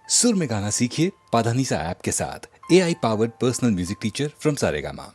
सुर में गाना सीखिए पाधानीसा ऐप के साथ। AI powered personal music teacher from Saregama.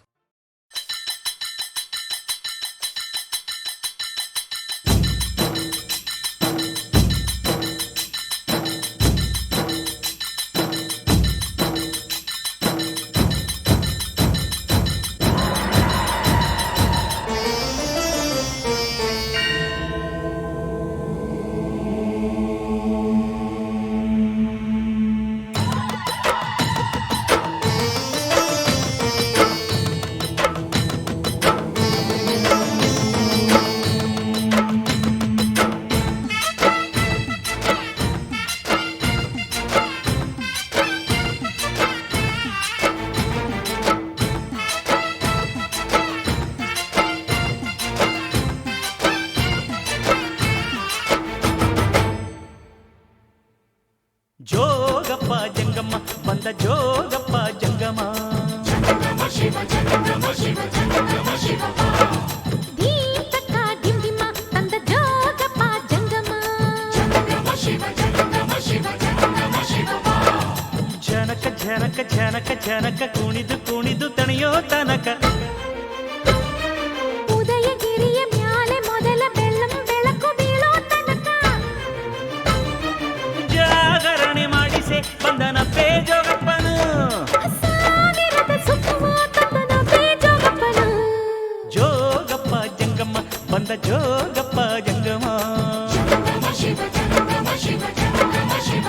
ಜೋಗಪ್ಪ ಜಂಗಮ್ಮ ಬಂದ ಜೋಗಪ್ಪ ಜಂಗಮ ಶಿವ ಜಂಗಮ ಶಿವ ಜಂಗಮ ಶಿವ ದೀಪಕ ಡಿಂಡಿಮ ತಂದ ಜೋಗಪ್ಪ ಜಂಗಮ ಶಿವ ಜಂಗಮ ಶಿವ ಜಂಗಮ ಶಿವ ಜನಕ ಜನಕ ಜನಕ ಜನಕ ಕುಣಿದು ಕುಣಿದು ತಣಿಯೋ ತನಕ ಉದಯಗಿರಿಯ ಮ್ಯಾಲೆ ಮೊದಲ ಬೆಳ್ಳಂ ಬೆಳಕು ಬೀಳೋ ತನಕ ಜಾಗರಣೆ ಮಾಡಿಸೆ ಬಂದನ ಪೇ ಜೋಗಪ್ಪನು ಸಾವಿರದ ಸುತ್ತುವ ತಂದನ ಪೇ ಜೋಗಪ್ಪನು ಜೋಗಪ್ಪ ಜಂಗಮ್ಮ ಬಂದ ಜೋಗಪ್ಪ ಜಂಗಮ ಶಿವ ಜಂಗಮ ಶಿವ ಜಂಗಮ ಶಿವ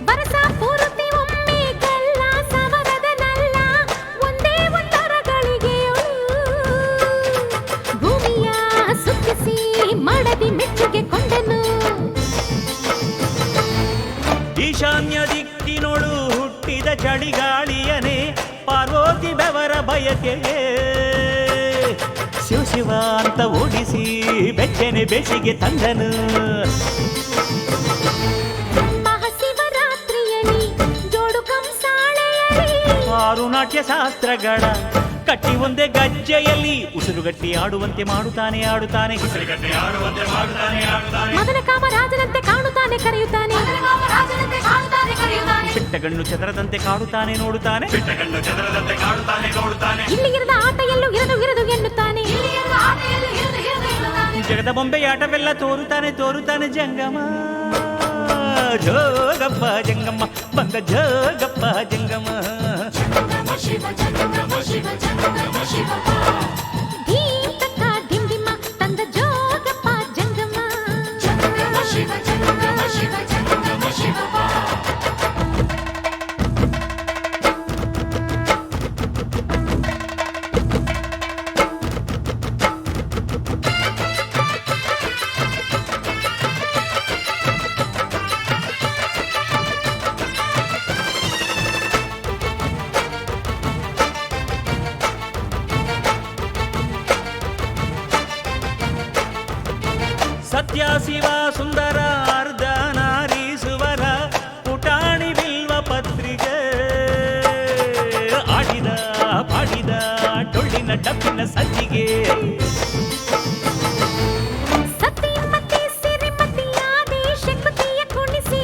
ಬರಸ ಪೂರ್ತಿ ಒಮ್ಮೆ ಗಲ್ಲ ಸವರದ ನಲ್ಲ ಒಂದೇ ಒಂದರಗಳಿಗೆಯಳು ಭೂಮಿಯ ಸುತ್ತಿಸಿ ಮಡದಿ ಮೆಚ್ಚುಗೆ ಕೊಂಡನು ಈಶಾನ್ಯ ದಿಕ್ಕಿನೊಳು ಹುಟ್ಟಿದ ಚಳಿಗಾಳಿಯನೇ ಪಾರ್ವತಿ ಬೆವರ ಬಯಕೆಗೆ ಶಿವ ಶಿವ ಅಂತ ಓಡಿಸಿ ಬೆಚ್ಚನೆ ಬೇಸಿಗೆ ತಂದನು ಮಹಾಶಿವರಾತ್ರಿಯಲ್ಲಿ ಜೋಡು ಕಂಸಾಳೆಯಲಿ ಆರು ನಾಟ್ಯ ಶಾಸ್ತ್ರಗಳ ಕಟ್ಟಿ ಒಂದೇ ಗಜ್ಜೆಯಲ್ಲಿ ಉಸಿರುಗಟ್ಟಿ ಆಡುವಂತೆ ಮಾಡುತ್ತಾನೆ ಆಡುತ್ತಾನೆ ಮದನ ಕಾಮರಾಜನಂತೆ ಕಾಣುತ್ತಾನೆ ಕರೆಯುತ್ತಾನೆ ಬಿಟ್ಟಗಣ್ಣು ಚದರದಂತೆ ಕಾಡುತ್ತಾನೆ ನೋಡುತ್ತಾನೆ ಇಲ್ಲಿ ಇರದ ಆಟ ಎಲ್ಲೂ ಇರದು ಇರದು ಎನ್ನುತ್ತಾನೆ ಜಗದ ಬೊಂಬೆಯಾಟವೆಲ್ಲ ತೋರುತ್ತಾನೆ ತೋರುತ್ತಾನೆ ಜಂಗಮ ಜೋಗಪ್ಪ ಜಂಗಮ್ಮ ಬಂದ ಜೋಗಪ್ಪ ಜಂಗಮ ಶಿವ ಜಂಗಮ ಶಿವ ಜಂಗಮ ಶಿವ ದೀಪಕ ಡಿಂಡಿಮ ತಂದ ಜೋಗಪ್ಪ ಜಂಗಮ ಶಿವ ಜಂಗಮ ಶಿವ ಜಂಗಮ ಶಿವ ಸತ್ಯ ಶಿವ ಸುಂದರ ಅರ್ಧ ನಾರೀಸುವರ ಪುಟಾಣಿ ಬಿಲ್ವ ಪತ್ರಿಕೆ ಆಡಿದ ಪಾಡಿದ ಡೊಳ್ಳಿನ ಡಬ್ಬಿನ ಸಜ್ಜಿಗೆ ಸತಿಮತಿ ಸಿರಿಮತಿ ಆದಿ ಶಕುತಿಯ ಕುಣಿಸಿ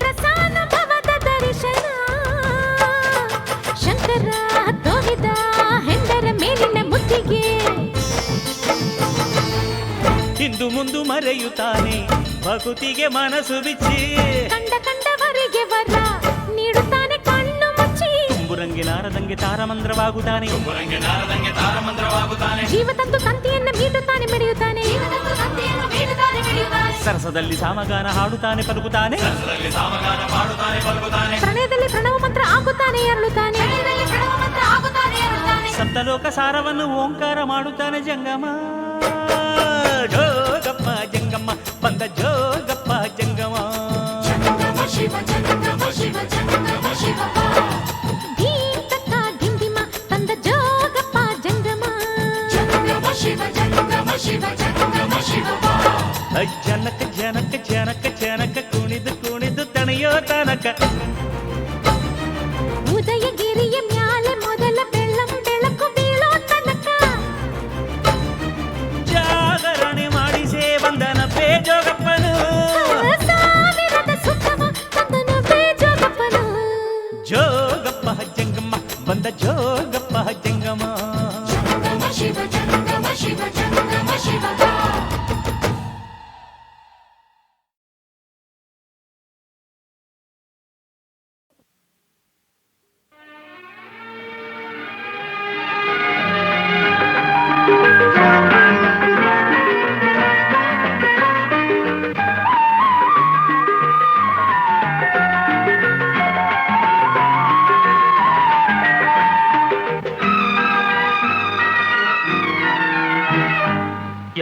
ರಸಾನುಭವದ ದರ್ಶನ ಶಂಕರ ತೋರಿದ ಹೆಂಡರ ಮೇಲಿನ ಮುತ್ತಿಗೆ ಹಿಂದು ಮುಂದು ಮರೆಯುತ್ತಾನೆ ಭಕುತಿಗೆ ಮನಸ್ಸು ಬಿಚ್ಚಿ ಕಂಡ ಕಂಡವರಿಗೆ ವರ ನೀಡುತ್ತಾನೆ ಕಣ್ಣು ಮುಚ್ಚಿ ತುಂಬುರಂಗೆ ತಾರಮಂದ್ರವಾಗುತ್ತಾನೆ ಜೀವ ತಂದು ತಂತಿಯನ್ನ ಮೀಟುತ್ತಾನೆ ಮೆರೆಯುತ್ತಾನೆ ಸರಸದಲ್ಲಿ ಸಾಮಗಾನ ಹಾಡುತ್ತಾನೆ ಪಲುಕುತ್ತಾನೆ ಪ್ರಣಯದಲ್ಲಿ ಪ್ರಣವ ಮಂತ್ರ ಆಗುತ್ತಾನೆ ಅರಳುತ್ತಾನೆ ಸಪ್ತಲೋಕ ಸಾರವನ್ನು ಓಂಕಾರ ಮಾಡುತ್ತಾನೆ ಜಂಗಮ ಜೋಗಪ್ಪ ಜಂಗಮ ಬಂದ ಜೋಗಪ್ಪ ಜಂಗಮ ಶಿವ ಜಂಗಮ ಶಿವ ಜಂಗಮ ಶಿವ ದೀಪಕ ಡಿಂಡಿಮ ತಂದ ಜೋಗಪ್ಪ ಜಂಗಮ ಶಿವ ಜಂಗಮ ಶಿವ ಜನಕ ಜನಕ ಜನಕ ಜನಕ ಕುಣಿದು ಕುಣಿದು ತಣಿಯೋ ತನಕ ಉದಯಗಿರಿಯ ಮ್ಯಾಲೆ ಮೊದಲ ಬೆಳ್ಳಂ ಬೆಳಕು ಬೀಳೋ ತನಕ ಜಾಗರಣೆ ಮಾಡಿಸೇ ವಂದನ ಬೇಜೋಗಪ್ಪನು ಸಾವಿರದ ಸುತ್ತಮ ತಂದನ ಬೇಜೋಗಪ್ಪನು ಜೋಗಪ್ಪ ಜಂಗಮ್ಮ ಬಂದ ಜೋಗಪ್ಪ ಜಂಗಮ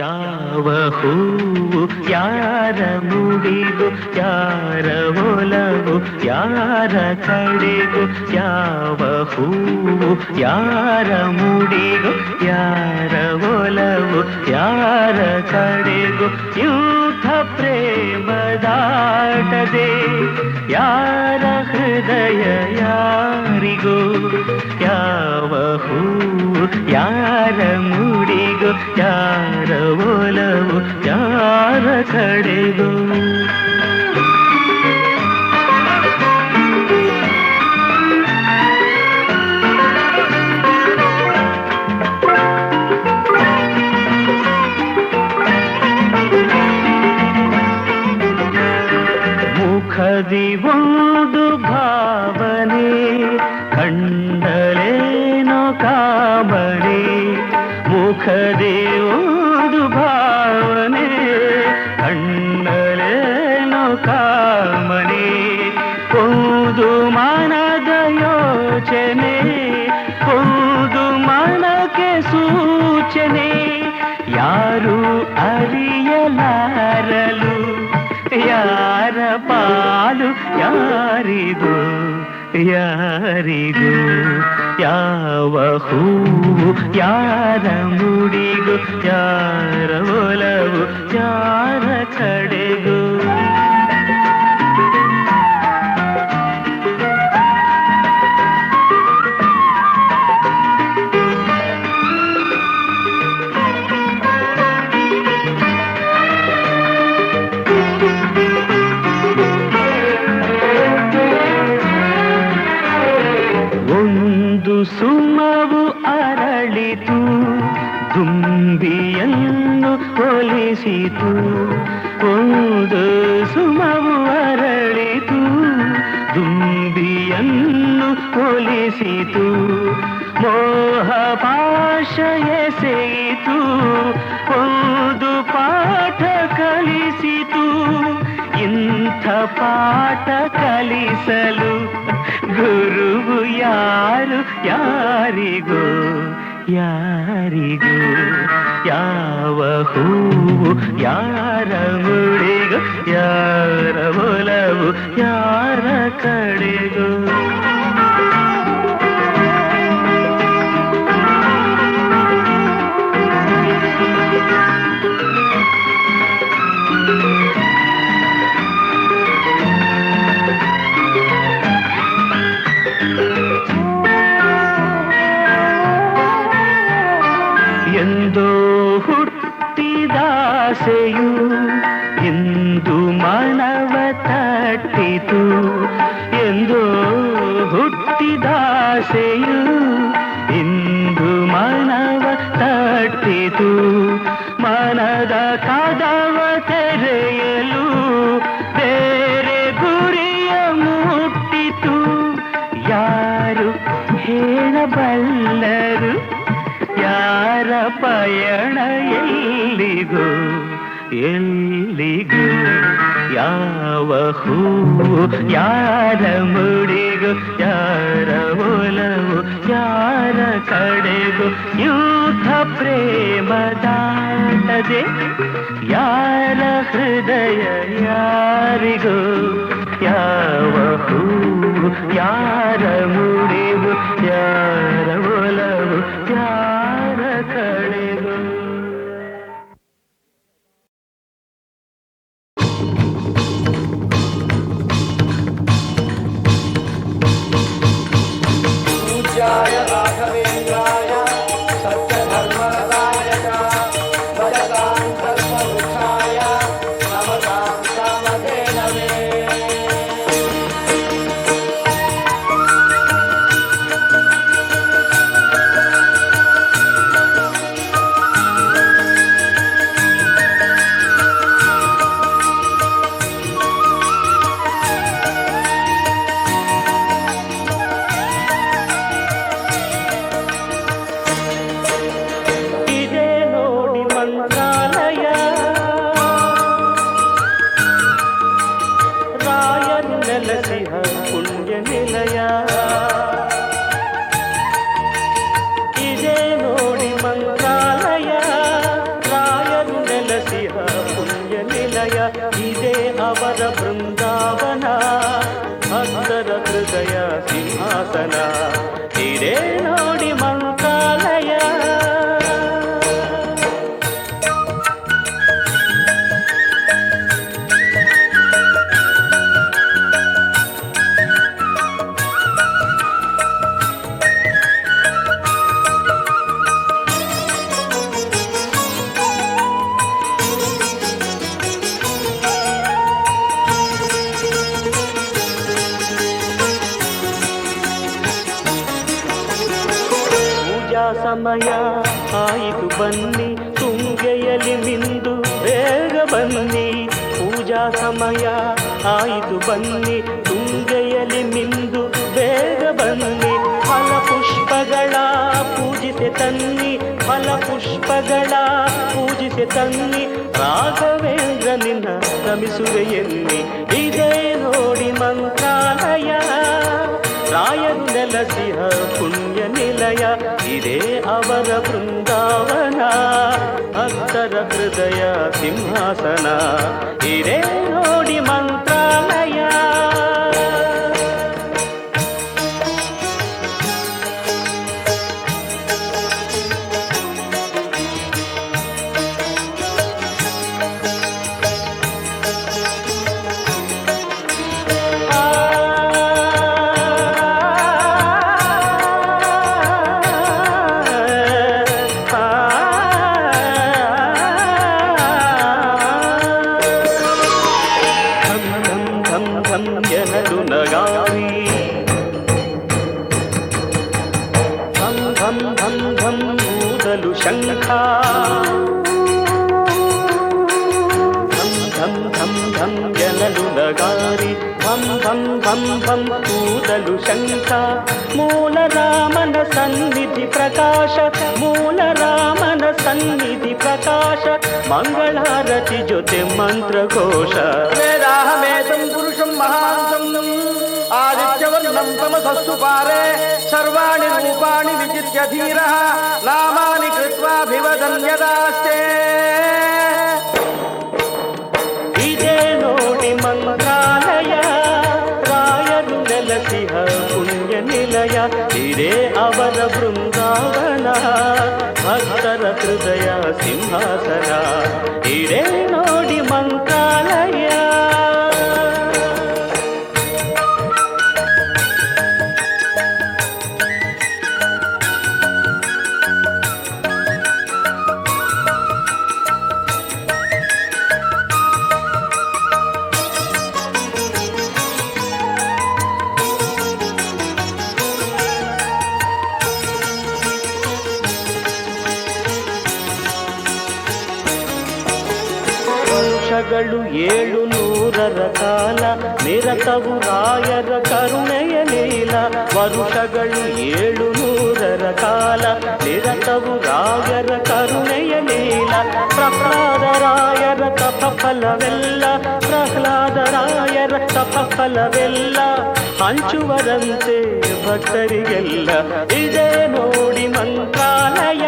ಯಾವ ಹೂವು ಯಾರ ಮುಡಿಗು ಯಾರ ಒಲವು ಯಾರ ಕಡೆಗೂ ಯಾವ ಹೂವು ಯಾರ ಮುಡಿಗು ಯಾರ ಒಲವು ಯಾರ ಕಡೆಗೂ ಯೂಥ ಪ್ರೇಮದಾಟದೆ ಯಾರ ಹೃದಯ ಯಾರಿಗೂ ಯಾವ ಹೂವು ಯಾರ ಮುಡಿಗು ಯಾರ ಒಲವು ಯಾರ ಕಡೆಗೂ ಮುಖದಿ ಒಂದು ಭಾವನೆ ಕಂಡಲೇನೋ ಕಾಮನೆ ಮುಖದಿ ಒಂದು ಭಾವನೆ ಕಂಡಲೇನೋ ಕಾಮನೆ ಒಂದು ಮನದ ಯೋಚನೆ ಒಂದು ಮನಕ್ಕೆ ಸೂಚನೆ ಯಾರು ಅರಿಯಲಾರಲು ಯಾರ ಪಾಲು ಯಾರಿಗೂ ಯಾರಿಗೂ ಯಾವ ಹೂವು ಯಾರ ಮುಡಿಗೂ ಯಾರ ಒಲವು ಯಾರ ಕಡೆಗೂ ಸುಮವು ಅರಳಿತು ದುಂಬಿಯನ್ನು ಒಲಿಸಿತು ಒಂದು ಸುಮವು ಅರಳಿತು ದುಂಬಿಯನ್ನು ಒಲಿಸಿತು ಮೋಹ ಪಾಶ ಎಸೆಯಿತು ಒಂದು ಪಾಠ ಕಲಿಸಿತು ಇಂಥ ಪಾಠ ಕಲಿಸಲು ಗುರುವು ಯಾರು ಯಾರಿಗೂ ಯಾರಿಗೂ ಯಾವ ಹೂವು ಯಾರ ಮುಡಿಗೂ ಯಾರ ಒಲವು ಯಾರ ಕಡೆಗೂ ಎಂದೋ ಹುಟ್ಟಿದಾಸೆಯು ಇಂದು ಮನವ ತಟ್ಟಿತು ಎಂದೋ ಹುಟ್ಟಿದಾಸೆಯು ಇಂದು ಮನವ ತಟ್ಟಿತು ಮನದ ಕದವ ತೆರೆಯಲು ಬೇರೆ ಗುರಿಯ ಮುಟ್ಟಿತು ಯಾರು ಹೇಳಬಲ್ಲರು ಯಾರ ಪಯಣ ಎಲ್ಲಿಗೂ ಎಲ್ಲಿಗೂ ಯಾವ ಹೂವು ಯಾರ ಮುಡಿಗೂ ಯಾರ ಒಲವು ಯಾರ ಕಡೆಗೂ ಯೂಥ ಪ್ರೇಮದಾಟದೆ ಯಾರ ಹೃದಯ ಯಾರಿಗೂ ಯಾವ ಹೂವು ಯಾರ ಮುಡಿಗೂ ಯಾರ ಒಲವು ಯಾರ ಕಡೆಗೂ पूज्याय राघवेन्द्राय सत्यधर्मरताय च भजतां कल्पवृक्षाय नमतां कामधेनवे। ಇದೇ ನೋಡಿ ಮಂತ್ರಾಲಯ ರಾಯರು ನೆಲೆಸಿಹ ಪುಣ್ಯ ನಿಲಯ. ಇದೇ ನೋಡಿ ಮಂತ್ರಾಲಯ ರಾಯರು ನೆಲೆಸಿಹ ಪುಣ್ಯ ನಿಲಯ. ಇದೇ ಅವರ ಬೃಂದಾವನ ಭಕ್ತರ ಹೃದಯ ಸಿಂಹಾಸನ. ಇದೇ ನೋಡಿ ಮಂತ್ರಾಲಯ. ಪೂಜಾ ಸಮಯ ಆಯಿತು ಬನ್ನಿ, ತುಂಗೆಯಲಿ ಮಿಂದು ಬೇಗ ಬನ್ನಿ. ಪೂಜಾ ಸಮಯ ಆಯಿತು ಬನ್ನಿ, ತುಂಗೆಯಲಿ ಮಿಂದು ಬೇಗ ಬನ್ನಿ. ಫಲಪುಷ್ಪಗಳ ಪೂಜಿಸೆ ತನ್ನಿ, ಫಲಪುಷ್ಪಗಳ ಪೂಜಿಸೆ ತನ್ನಿ. ರಾಘವೇಂದ್ರ ನಿನ್ನ ನಮಿಸುವೆ ಎನ್ನಿ. ಇದೇ ನೋಡಿ ಮಂತ್ರಾಲಯ ರಾಯರು ನೆಲೆಸಿಹ ಪುಣ್ಯ ನಿಲಯ. ಇದೇ ಅವರ ಬೃಂದಾವನ ಭಕ್ತರ ಹೃದಯ ಸಿಂಹಾಸನ. ಇದೇ ನೋಡಿ ಮಂತ್ರಾಲಯ. ಎನಲು ನಗಾರಿ ಧಂ ಧಂ ಧಂ ಧಂ ಊದಲು ಶಂಖ. ಧಂ ಧಂ ಧಂ ಧಂ ಎನಲು ನಗಾರಿ ಧಂ ಧಂ ಧಂ ಧಂ ಊದಲು ಶಂಖ. ಮೂಲ ರಾಮನ ಸನ್ನಿಧಿ ಪ್ರಕಾಶ, ಮೂಲ ರಾಮನ ಸನ್ನಿಧಿ ಪ್ರಕಾಶ. ಮಂಗಳಾರತಿ ಜೊತೆ ಮಂತ್ರಘೋಷ. वेदाहमेतं पुरुषं महान्तं आदित्यवर्णं तमसस्तु पारे सर्वाणि रूपाणि विजित्य धीरः नामानि कृत्वाभिवदन्यदास्ते. ಇದೇ ನೋಡಿ ಮಂತ್ರಾಲಯ ರಾಯರು ನೆಲೆಸಿಹ ಪುಣ್ಯ ನಿಲಯ. ಇದೇ ಅವರ ಬೃಂದಾವನ ಭಕ್ತರ ಹೃದಯ ಸಿಂಹಾಸನ. ಇದೇ ನೋಡಿ ಮಂತ್ರಾಲಯ. ವರ್ಷಗಳು 700 ಕಾಲ ನಿರತವು ರಾಯರ ಕರುಣೆಯ ಲೀಲ. ವರುಷಗಳು 700 ಕಾಲ ನಿರತವು ರಾಯರ ಕರುಣೆಯ ಲೀಲ. ಪ್ರಹ್ಲಾದರಾಯರ ತಪಫಲವೆಲ್ಲ, ಪ್ರಹ್ಲಾದರಾಯರ ತಪಫಲವೆಲ್ಲ ಹಂಚುವರಂತೆ ಭಕ್ತರಿಗೆಲ್ಲ. ಇದೇ ನೋಡಿ ಮಂತ್ರಾಲಯ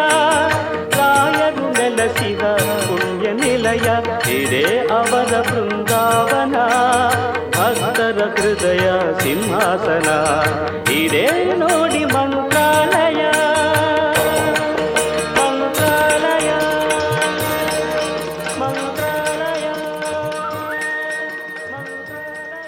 ರಾಯರು ನೆಲೆಸಿದ ಪುಣ್ಯ ನಿಲಯ. ಇದೇ ಅವರ ಬೃಂದಾವನ ಭಕ್ತರ ಹೃದಯ ಸಿಂಹಾಸನ. ಇದೇ ನೋಡಿ ಮಂತ್ರಾಲಯ. ಮಂತ್ರಾಲಯ ಮಂತ್ರಾಲಯ ಮಂತ್ರಾಲಯ.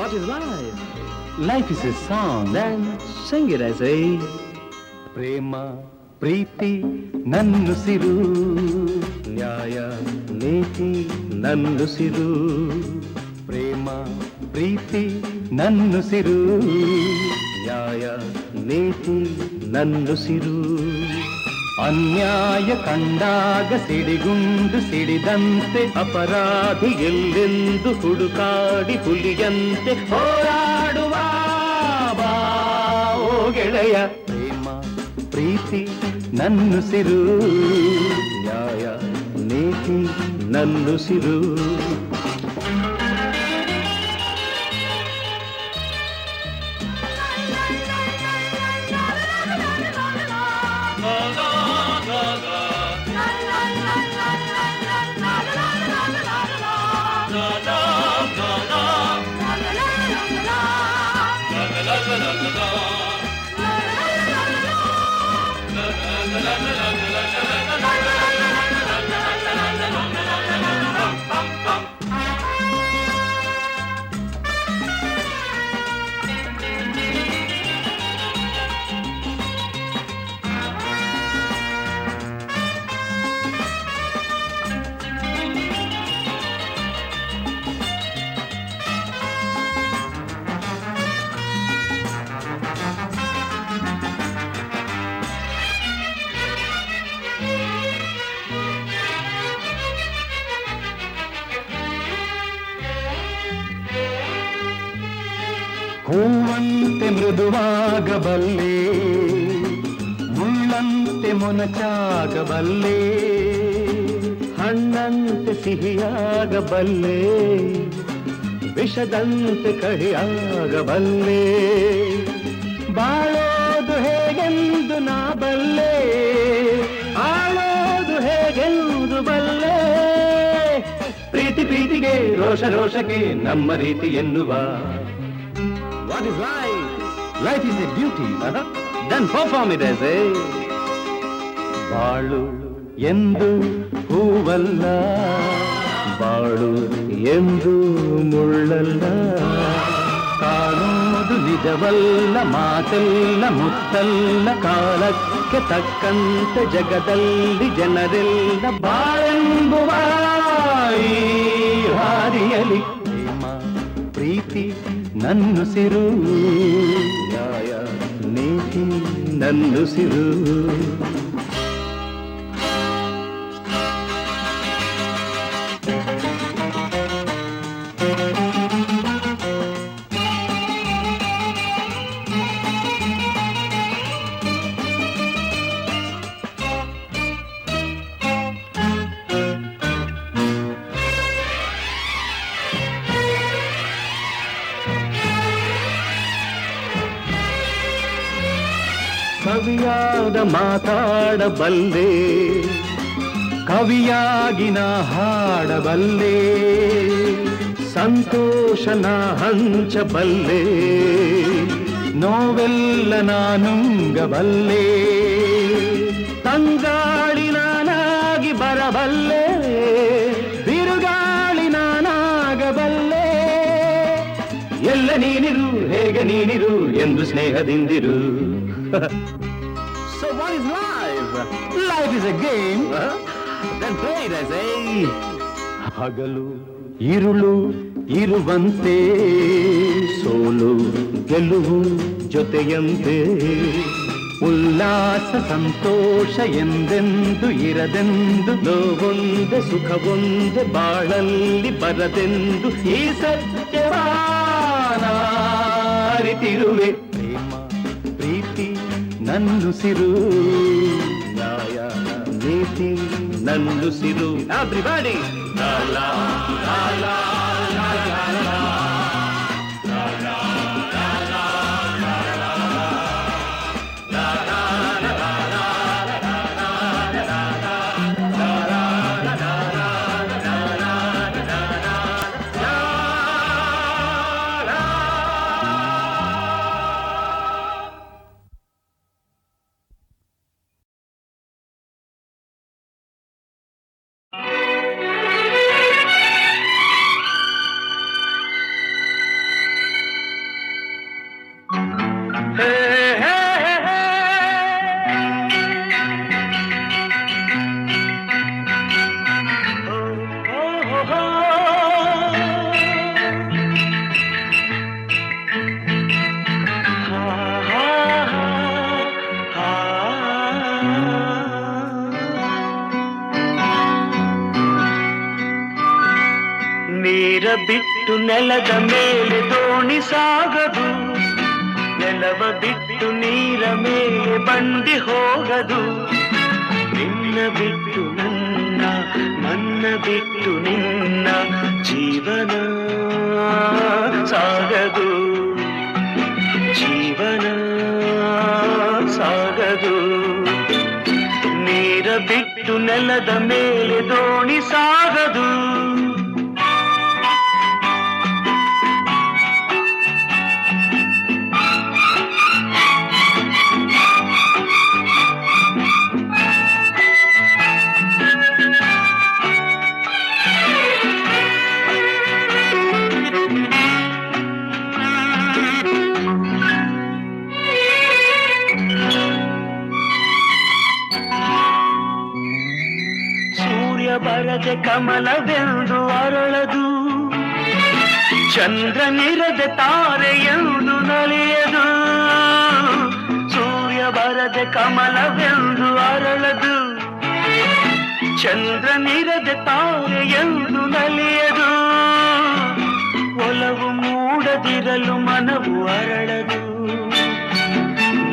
What is life? Life is a song. Then sing it, I say. ಪ್ರೇಮ ಪ್ರೀತಿ ನನ್ನುಸಿರು, ನ್ಯಾಯ ನೀತಿ ನನ್ನುಸಿರು. ಪ್ರೇಮ ಪ್ರೀತಿ ನನ್ನುಸಿರು, ನ್ಯಾಯ ನೀತಿ ನನ್ನುಸಿರು. ಅನ್ಯಾಯ ಕಂಡಾಗ ಸಿಡಿಗುಂಡು ಸಿಡಿದಂತೆ, ಅಪರಾಧಿ ಎಲ್ಲೆಂದು ಹುಡುಕಾಡಿ ಹುಲಿಯಂತೆ ಹೋರಾಡುವ ಬಾ ಓ ಗೆಳೆಯ. ಪ್ರೇಮ ಪ್ರೀತಿ ನನ್ನುಸಿರು, ನ್ಯಾಯ ನೀತಿ ನನ್ನುಸಿರು. ಹೂವಂತೆ ಮೃದುವಾಗಬಲ್ಲೆ, ಮುಳ್ಳಂತೆ ಮೊನಚಾಗಬಲ್ಲೆ, ಹಣ್ಣಂತೆ ಸಿಹಿಯಾಗಬಲ್ಲೆ, ವಿಷದಂತೆ ಕಹಿಯಾಗಬಲ್ಲೆ. ಬಾಳೋದು ಹೇಗೆಂದು ನಾ ಬಲ್ಲೆ, ಆಳೋದು ಹೇಗೆಂದು ಬಲ್ಲೆ. ಪ್ರೀತಿ ಪ್ರೀತಿಗೆ ರೋಷ ರೋಷಕ್ಕೆ ನಮ್ಮ ರೀತಿ ಎನ್ನುವ. What is life? life is a beauty. Then perform it as a. ಬಾಳು ಎಂದು ಹೂವಲ್ಲ, ಬಾಳು ಎಂದು ಮುಳ್ಳಲ್ಲ, ಕಾಣುವುದು ನಿಜವಲ್ಲ, ಮಾತೆಲ್ಲ ಮುತ್ತಲ್ಲ, ಕಾಲಕ್ಕೆ ತಕ್ಕಂತೆ ಜಗದಲ್ಲಿ ಜನರೆಲ್ಲ ಬಾಳೆಂಬುವ ಈ ಹಾದಿಯಲಿ. ಪ್ರೇಮ ಪ್ರೀತಿ ನನ್ನುಸಿರು, ನ್ಯಾಯ ನೀತಿ ನನ್ನುಸಿರು. ಕವಿಯಾದ ಮಾತಾಡಬಲ್ಲೆ, ಕವಿಯಾಗಿ ನಾ ಹಾಡಬಲ್ಲೆ, ಸಂತೋಷನ ಹಂಚಬಲ್ಲೆ, ನೋವೆಲ್ಲ ನಾನುಂಗಬಲ್ಲೆ, ತಂಗಾಳಿ ನಾನಾಗಿ ಬರಬಲ್ಲೆ, ಬಿರುಗಾಳಿ ನಾನಾಗಬಲ್ಲೆ. ಎಲ್ಲ ನೀನಿರು ಹೇಗೆ ನೀನಿರು ಎಂದು ಸ್ನೇಹದಿಂದಿರು. So what is life? life is a game. Then play it, I say. ಹಗಲು ಇರುಳು ಇರುವಂತೆ, ಸೋಲು ಗೆಲುವು ಜೊತೆಯಂತೆ, ಉಲ್ಲಾಸ ಸಂತೋಷ ಎಂದೆಂದು ಇರದೆಂದು, ನೋವೊಂದೆ ಸುಖವೊಂದೆ ಬಾಳಲ್ಲಿ ಬರದೆಂದು ಈ ಸತ್ಯವ ಅರಿತಿರುವೆ. ಪ್ರೇಮ ಪ್ರೀತಿ ನನ್ನುಸಿರು, ನ್ಯಾಯ ನೀತಿ ನನ್ನುಸಿರು. Everybody. La la la la la la la. ಬಿಟ್ಟು ನೆಲದ ಮೇಲೆ ದೋಣಿ ಸಾಗದು, ನೆಲವ ಬಿಟ್ಟು ನೀರ ಮೇಲೆ ಬಂಡಿ ಹೋಗದು. ನಿನ್ನ ಬಿಟ್ಟು ನನ್ನ, ನನ್ನ ಬಿಟ್ಟು ನಿನ್ನ ಜೀವನ ಸಾಗದು, ಜೀವನ ಸಾಗದು. ನೀರ ಬಿಟ್ಟು ನೆಲದ ಮೇಲೆ ದೋಣಿ ಸಾಗದು. ಬರದೆ ಕಮಲವೆಂದು ಅರಳದು, ಚಂದ್ರನಿರದೆ ತಾರೆಯೆಂದು ನಲಿಯದು. ಸೂರ್ಯ ಬರದೆ ಕಮಲವೆಂದು ಅರಳದು, ಚಂದ್ರನಿರದೆ ತಾರೆಯೆಂದು ನಲಿಯದು. ಒಲವು ಮೂಡದಿರಲು ಮನವು ಅರಳದು,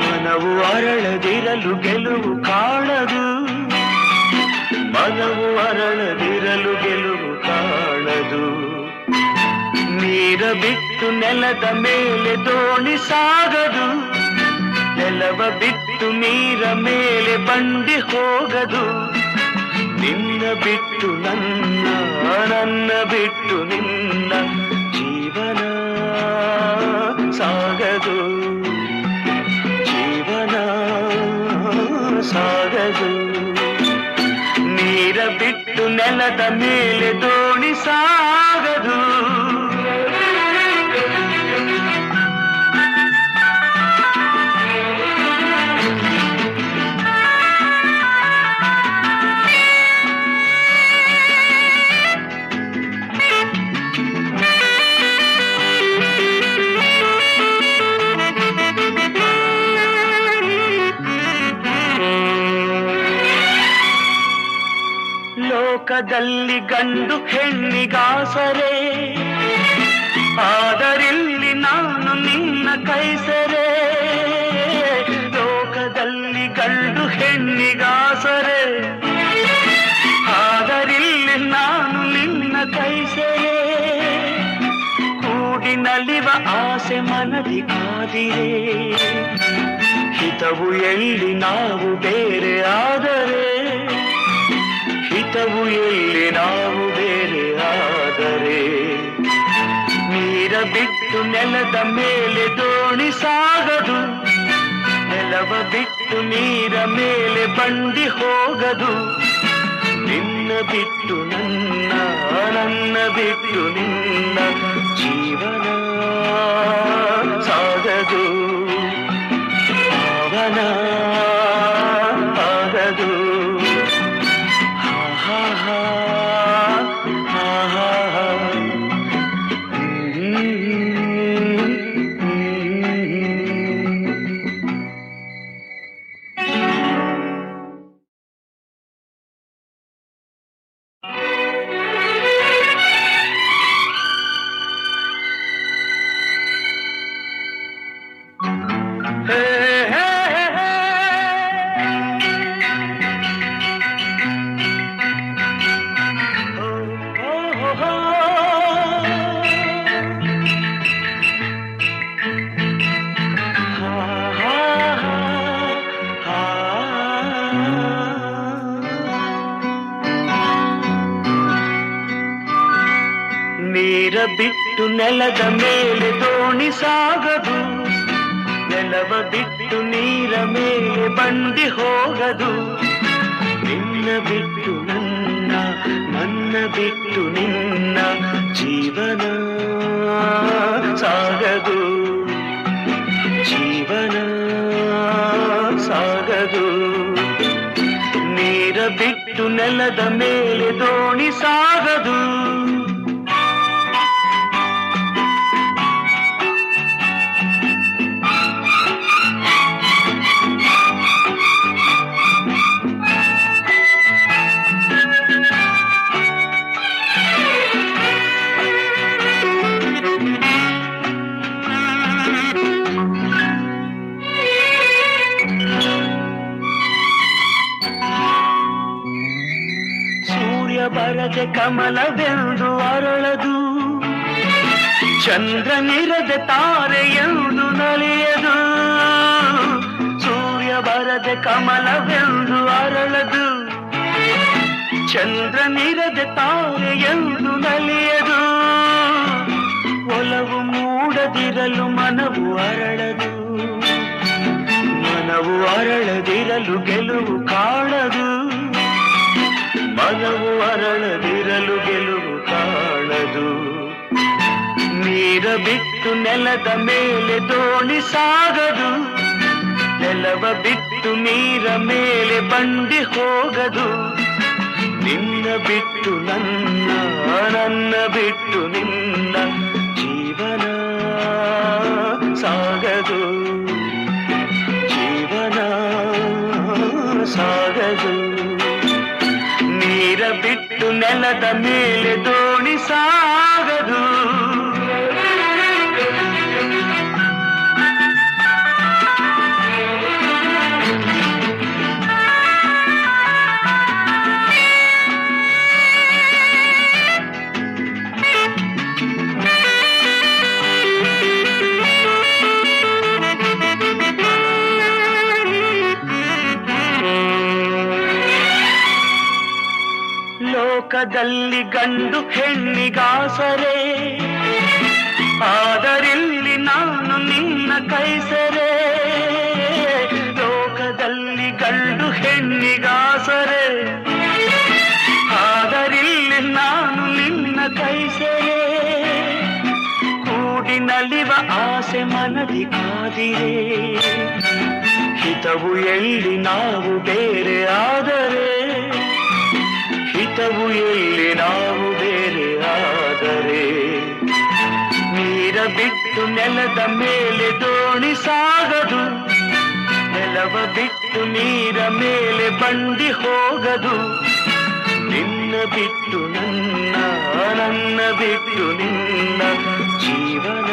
ಮನವು ಅರಳದಿರಲು ಗೆಲುವು ಕಾಣದು. ಮನವು ಅರಳದಿರಲು ಗೆಲುವು ಕಾಣದು. ನೀರ ಬಿಟ್ಟು ನೆಲದ ಮೇಲೆ ದೋಣಿ ಸಾಗದು, ನೆಲವ ಬಿಟ್ಟು ನೀರ ಮೇಲೆ ಬಂಡಿ ಹೋಗದು. ನಿನ್ನ ಬಿಟ್ಟು ನನ್ನ, ನನ್ನ ಬಿಟ್ಟು ನಿನ್ನ ಜೀವನ ಸಾಗದು, ಜೀವನ ಸಾಗದು. ನೀರ ಬಿಟ್ಟು ನೆಲದ ಮೇಲೆ ದೋಣಿ ಸಾಗದು. ಲೋಕದಲ್ಲಿ ಗಂಡು ಹೆಣ್ಣಿಗಾಸರೆ, ಆದರಿಲ್ಲಿ ನಾನು ನಿನ್ನ ಕೈಸರೆ. ಲೋಕದಲ್ಲಿ ಗಂಡು ಹೆಣ್ಣಿಗಾಸರೆ, ಆದರಿಲ್ಲಿ ನಾನು ನಿನ್ನ ಕೈಸರೆ. ಕೂಡಿ ನಲಿವ ಆಸೆ ಮನದಿ ಕಾದಿರೆ, ಹಿತವು ಎಲ್ಲಿ ನಾವು ಬೇರೆ ಆದರೆ, ಹಿತವು ಎಲ್ಲಿ ನಾವು ಬೇರೆ ಆದರೆ. ನೀರ ಬಿಟ್ಟು ನೆಲದ ಮೇಲೆ ದೋಣಿ ಸಾಗದು, ನೆಲವ ಬಿಟ್ಟು ನೀರ ಮೇಲೆ ಬಂಡಿ ಹೋಗದು. ನಿನ್ನ ಬಿಟ್ಟು ನನ್ನ, ನನ್ನ ಬಿಟ್ಟು ನಿನ್ನ ಜೀವನ ಸಾಗದು, ಪಾವನ ಆಗದು. ನೀರ ಬಿಟ್ಟು ನೆಲದ ಮೇಲೆ ದೋಣಿ ಸಾಗದು, ನೆಲವ ಬಿಟ್ಟು ನೀರ ಮೇಲೆ ಬಂಡಿ ಹೋಗದು. ನಿನ್ನ ಬಿಟ್ಟು ನನ್ನ, ನನ್ನ ಬಿಟ್ಟು ನಿನ್ನ ಜೀವನ ಸಾಗದು, ಜೀವನ ಸಾಗದು. ನೀರ ಬಿಟ್ಟು ನೆಲದ ಮೇಲೆ ದೋಣಿ ಸಾಗದು. ಬರದೆ ಕಮಲವೆಂದು ಅರಳದು, ಚಂದ್ರನಿರದೆ ತಾರೆಯೆಂದು ನಲಿಯದು. ಸೂರ್ಯ ಬರದೆ ಕಮಲವೆಂದು ಅರಳದು, ಚಂದ್ರನಿರದೆ ತಾರೆಯೆಂದು ನಲಿಯದು. ಒಲವು ಮೂಡದಿರಲು ಮನವು ಅರಳದು, ಮನವು ಅರಳದಿರಲು ಗೆಲುವು ಕಾಣದು. ಮನವು ಅರಳದಿರಲು ಗೆಲುವು ಕಾಣದು. ನೀರ ಬಿಟ್ಟು ನೆಲದ ಮೇಲೆ ದೋಣಿ ಸಾಗದು, ನೆಲವ ಬಿಟ್ಟು ನೀರ ಮೇಲೆ ಬಂಡಿ ಹೋಗದು. ನಿನ್ನ ಬಿಟ್ಟು ನನ್ನ, ನನ್ನ ಬಿಟ್ಟು ನಿನ್ನ ಜೀವನ ಸಾಗದು, ಜೀವನ ಸಾಗದು. ನೀರ ಬಿಟ್ಟು ನೆಲದ ಮೇಲೆ ದೋಣಿ ಸಾಗದು. ಲೋಕದಲ್ಲಿ ಗಂಡು ಹೆಣ್ಣಿಗಾಸರೆ, ಆದರಿಲ್ಲಿ ನಾನು ನಿನ್ನ ಕೈಸರೆ. ಲೋಕದಲ್ಲಿ ಗಂಡು ಹೆಣ್ಣಿಗಾಸರೆ, ಆದರಿಲ್ಲಿ ನಾನು ನಿನ್ನ ಕೈಸರೆ. ಕೂಡಿ ನಲಿವ ಆಸೆ ಮನದಿ ಕಾದಿರೆ, ಹಿತವು ಎಲ್ಲಿ ನಾವು ಬೇರೆ ಆದರೆ, ಹಿತವು ಎಲ್ಲಿ ನಾವು ಬೇರೆ ಆದರೆ. ನೀರ ಬಿಟ್ಟು ನೆಲದ ಮೇಲೆ ದೋಣಿ ಸಾಗದು, ನೆಲವ ಬಿಟ್ಟು ನೀರ ಮೇಲೆ ಬಂಡಿ ಹೋಗದು. ನಿನ್ನ ಬಿಟ್ಟು ನನ್ನ, ನನ್ನ ಬಿಟ್ಟು ನಿನ್ನ ಜೀವನ